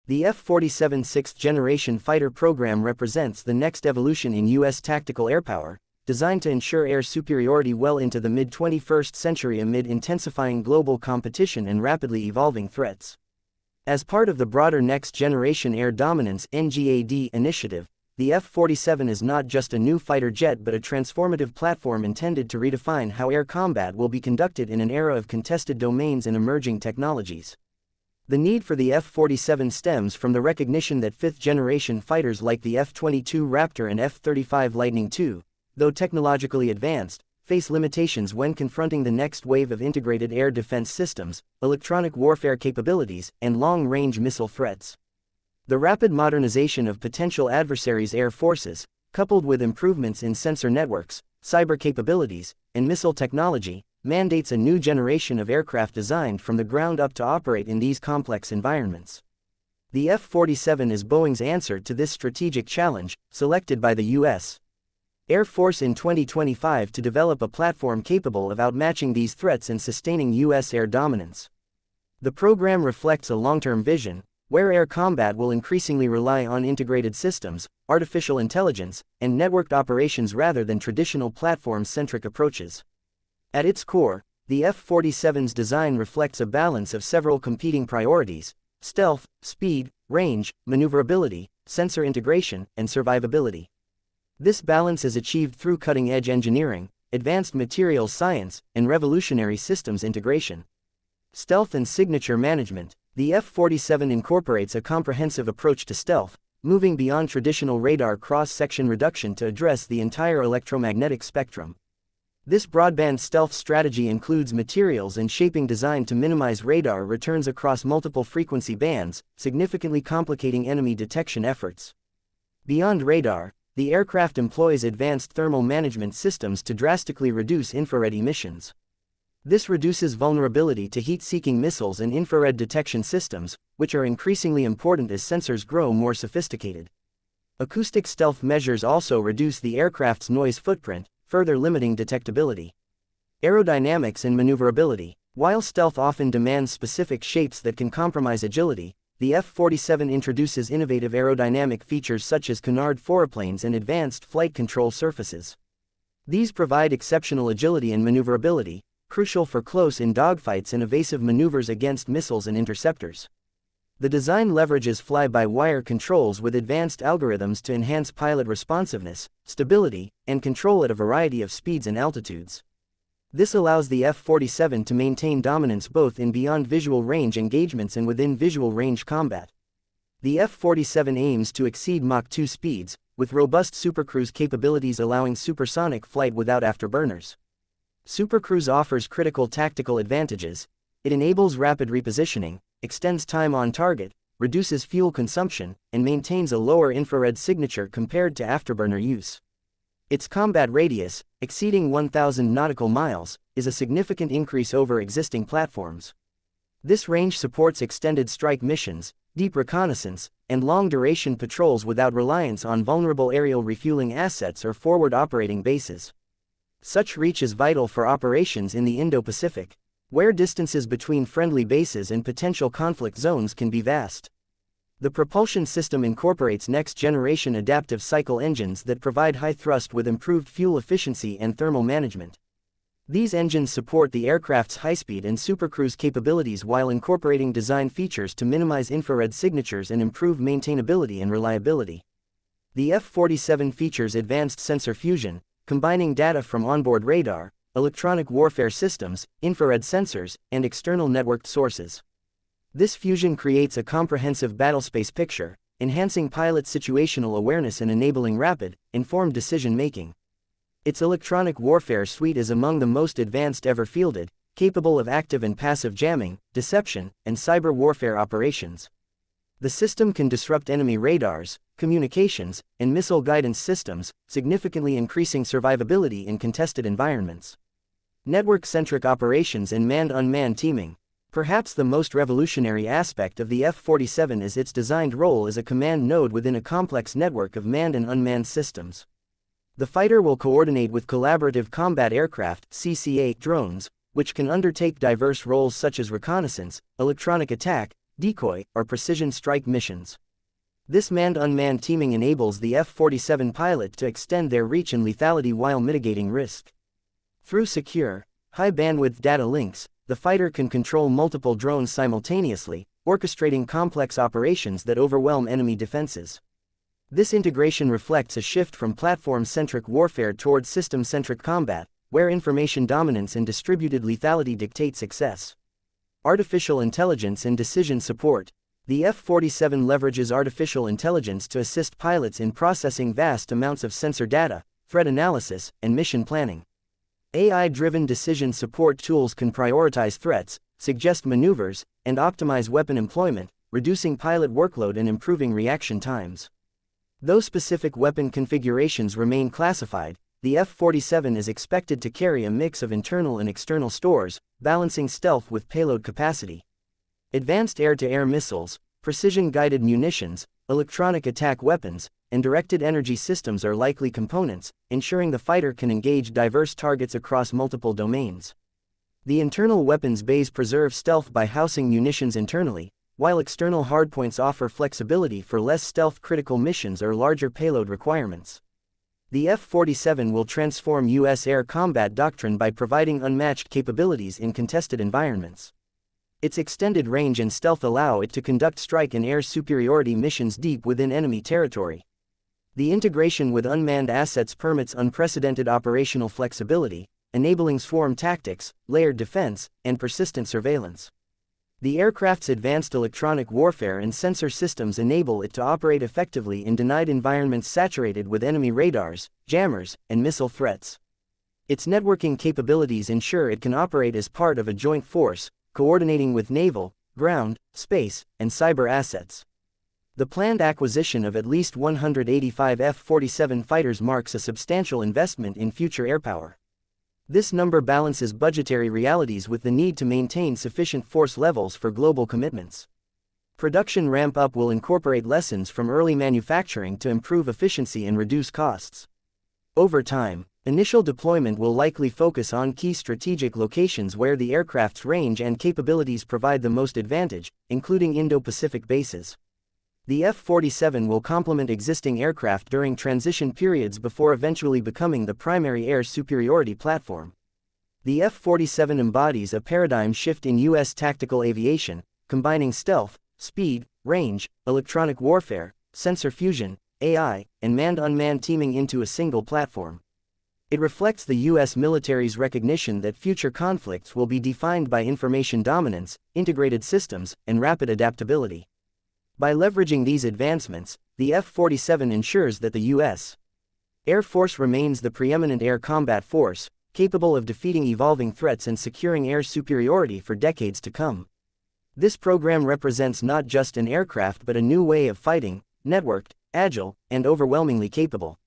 The F-47 sixth-generation fighter program represents the next evolution in U.S. tactical airpower, designed to ensure air superiority well into the mid-21st century amid intensifying global competition and rapidly evolving threats. As part of the broader Next Generation Air Dominance (NGAD) initiative, the F-47 is not just a new fighter jet but a transformative platform intended to redefine how air combat will be conducted in an era of contested domains and emerging technologies. The need for the F-47 stems from the recognition that fifth-generation fighters like the F-22 Raptor and F-35 Lightning II, though technologically advanced, face limitations when confronting the next wave of integrated air defense systems, electronic warfare capabilities, and long-range missile threats. The rapid modernization of potential adversaries' air forces, coupled with improvements in sensor networks, cyber capabilities, and missile technology, mandates a new generation of aircraft designed from the ground up to operate in these complex environments. The F-47 is Boeing's answer to this strategic challenge, selected by the U.S. Air Force in 2025 to develop a platform capable of outmatching these threats and sustaining U.S. air dominance. The program reflects a long-term vision, where air combat will increasingly rely on integrated systems, artificial intelligence, and networked operations rather than traditional platform-centric approaches. At its core, the F-47's design reflects a balance of several competing priorities: stealth, speed, range, maneuverability, sensor integration, and survivability. This balance is achieved through cutting-edge engineering, advanced materials science, and revolutionary systems integration. Stealth and signature management. The F-47 incorporates a comprehensive approach to stealth, moving beyond traditional radar cross-section reduction to address the entire electromagnetic spectrum. This broadband stealth strategy includes materials and shaping designed to minimize radar returns across multiple frequency bands, significantly complicating enemy detection efforts. Beyond radar, the aircraft employs advanced thermal management systems to drastically reduce infrared emissions. This reduces vulnerability to heat-seeking missiles and infrared detection systems, which are increasingly important as sensors grow more sophisticated. Acoustic stealth measures also reduce the aircraft's noise footprint, further limiting detectability. Aerodynamics and maneuverability. While stealth often demands specific shapes that can compromise agility, the F-47 introduces innovative aerodynamic features such as canard foreplanes and advanced flight control surfaces. These provide exceptional agility and maneuverability, crucial for close-in dogfights and evasive maneuvers against missiles and interceptors. The design leverages fly-by-wire controls with advanced algorithms to enhance pilot responsiveness, stability, and control at a variety of speeds and altitudes. This allows the F-47 to maintain dominance both in beyond visual range engagements and within visual range combat. The F-47 aims to exceed Mach 2 speeds, with robust supercruise capabilities allowing supersonic flight without afterburners. Supercruise offers critical tactical advantages. It enables rapid repositioning, extends time on target, reduces fuel consumption, and maintains a lower infrared signature compared to afterburner use. Its combat radius, exceeding 1,000 nautical miles, is a significant increase over existing platforms. This range supports extended strike missions, deep reconnaissance, and long-duration patrols without reliance on vulnerable aerial refueling assets or forward operating bases. Such reach is vital for operations in the Indo-Pacific, where distances between friendly bases and potential conflict zones can be vast. The propulsion system incorporates next-generation adaptive cycle engines that provide high thrust with improved fuel efficiency and thermal management. These engines support the aircraft's high-speed and supercruise capabilities while incorporating design features to minimize infrared signatures and improve maintainability and reliability. The F-47 features advanced sensor fusion, combining data from onboard radar, electronic warfare systems, infrared sensors, and external networked sources. This fusion creates a comprehensive battlespace picture, enhancing pilot situational awareness and enabling rapid, informed decision-making. Its electronic warfare suite is among the most advanced ever fielded, capable of active and passive jamming, deception, and cyber warfare operations. The system can disrupt enemy radars, communications, and missile guidance systems, significantly increasing survivability in contested environments. Network-centric operations and manned-unmanned teaming. Perhaps the most revolutionary aspect of the F-47 is its designed role as a command node within a complex network of manned and unmanned systems. The fighter will coordinate with collaborative combat aircraft (CCA) drones, which can undertake diverse roles such as reconnaissance, electronic attack, decoy, or precision strike missions. This manned-unmanned teaming enables the F-47 pilot to extend their reach and lethality while mitigating risk. Through secure, high-bandwidth data links, the fighter can control multiple drones simultaneously, orchestrating complex operations that overwhelm enemy defenses. This integration reflects a shift from platform-centric warfare toward system-centric combat, where information dominance and distributed lethality dictate success. Artificial intelligence and decision support. The F-47 leverages artificial intelligence to assist pilots in processing vast amounts of sensor data, threat analysis, and mission planning. AI-driven decision support tools can prioritize threats, suggest maneuvers, and optimize weapon employment, reducing pilot workload and improving reaction times. Though specific weapon configurations remain classified, the F-47 is expected to carry a mix of internal and external stores, balancing stealth with payload capacity. Advanced air-to-air missiles, precision-guided munitions, electronic attack weapons, and directed energy systems are likely components, ensuring the fighter can engage diverse targets across multiple domains. The internal weapons bays preserve stealth by housing munitions internally, while external hardpoints offer flexibility for less stealth-critical missions or larger payload requirements. The F-47 will transform U.S. air combat doctrine by providing unmatched capabilities in contested environments. Its extended range and stealth allow it to conduct strike and air superiority missions deep within enemy territory. The integration with unmanned assets permits unprecedented operational flexibility, enabling swarm tactics, layered defense, and persistent surveillance. The aircraft's advanced electronic warfare and sensor systems enable it to operate effectively in denied environments saturated with enemy radars, jammers, and missile threats. Its networking capabilities ensure it can operate as part of a joint force, coordinating with naval, ground, space, and cyber assets. The planned acquisition of at least 185 F-47 fighters marks a substantial investment in future airpower. This number balances budgetary realities with the need to maintain sufficient force levels for global commitments. Production ramp-up will incorporate lessons from early manufacturing to improve efficiency and reduce costs. Over time, initial deployment will likely focus on key strategic locations where the aircraft's range and capabilities provide the most advantage, including Indo-Pacific bases. The F-47 will complement existing aircraft during transition periods before eventually becoming the primary air superiority platform. The F-47 embodies a paradigm shift in U.S. tactical aviation, combining stealth, speed, range, electronic warfare, sensor fusion, AI, and manned-unmanned teaming into a single platform. It reflects the U.S. military's recognition that future conflicts will be defined by information dominance, integrated systems, and rapid adaptability. By leveraging these advancements, the F-47 ensures that the U.S. Air Force remains the preeminent air combat force, capable of defeating evolving threats and securing air superiority for decades to come. This program represents not just an aircraft but a new way of fighting, networked, agile, and overwhelmingly capable.